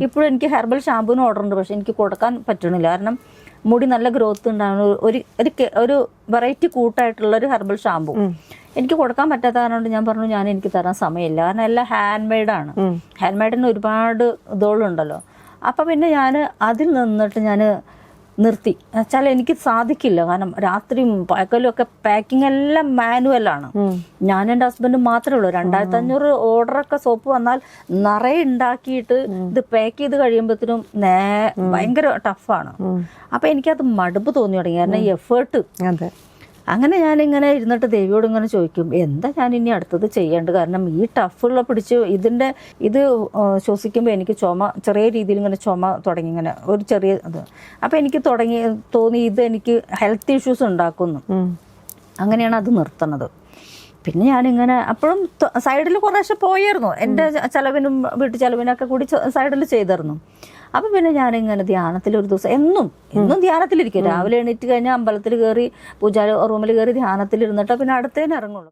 ഇപ്പോഴും എനിക്ക് herbal ഷാമ്പൂവിന് order ഉണ്ട്, പക്ഷെ എനിക്ക് കൊടുക്കാൻ പറ്റണില്ല. കാരണം മുടി നല്ല ഗ്രോത്ത് ഉണ്ടാകുന്ന ഒരു വെറൈറ്റി കൂട്ടായിട്ടുള്ള ഒരു ഹെർബൽ ഷാമ്പൂ എനിക്ക് കൊടുക്കാൻ പറ്റാത്ത കാരണം ഞാൻ പറഞ്ഞു എനിക്ക് തരാൻ സമയമില്ല. കാരണം എല്ലാം ഹാൻഡ് മെയ്ഡാണ്. ഹാൻഡ് മെയ്ഡിന് ഒരുപാട് ഇതോളുണ്ടല്ലോ. അപ്പം പിന്നെ ഞാൻ അതിൽ നിന്നിട്ട് ഞാൻ നിർത്തി. വെച്ചാൽ എനിക്ക് സാധിക്കില്ല. കാരണം രാത്രിയും പകലും ഒക്കെ പാക്കിംഗ് എല്ലാം മാനുവലാണ്. ഞാൻ എൻ്റെ ഹസ്ബൻഡും മാത്രമേ ഉള്ളൂ. 2500 ഓർഡറൊക്കെ സോപ്പ് വന്നാൽ നിറയെ ഉണ്ടാക്കിയിട്ട് ഇത് പാക്ക് ചെയ്ത് കഴിയുമ്പോഴത്തേനും ഭയങ്കര ടഫാണ്. അപ്പം എനിക്കത് മടുപ്പ് തോന്നി തുടങ്ങി. കാരണം എഫേർട്ട്. അങ്ങനെ ഞാനിങ്ങനെ ഇരുന്നിട്ട് ദേവിയോട് ഇങ്ങനെ ചോദിക്കും, എന്താ ഞാൻ ഇനി അടുത്തത് ചെയ്യേണ്ടത്? കാരണം ഈ ടഫുള്ള പിടിച്ച് ഇത് ശ്വസിക്കുമ്പോൾ എനിക്ക് ചെറിയ രീതിയിൽ ഇങ്ങനെ ചുമ തുടങ്ങി, ഇങ്ങനെ ഒരു ചെറിയ ഇത്. അപ്പം എനിക്ക് തോന്നി ഇത് എനിക്ക് ഹെൽത്ത് ഇഷ്യൂസ് ഉണ്ടാക്കുന്നു. അങ്ങനെയാണ് അത് നിർത്തുന്നത്. പിന്നെ ഞാനിങ്ങനെ അപ്പോഴും സൈഡിൽ കുറേശ്ശെ പോയായിരുന്നു. എൻ്റെ ചെലവിനും വീട്ടു ചെലവിനൊക്കെ കൂടി സൈഡിൽ ചെയ്തിരുന്നു. അപ്പം പിന്നെ ഞാനിങ്ങനെ ധ്യാനത്തിൽ ഒരു ദിവസം എന്നും ധ്യാനത്തിലിരിക്കും. രാവിലെ എണീറ്റ് കഴിഞ്ഞാൽ അമ്പലത്തിൽ കയറി പൂജാ റൂമിൽ കയറി ധ്യാനത്തിലിരുന്നിട്ട് പിന്നെ അടുത്തേന് ഇറങ്ങുള്ളൂ.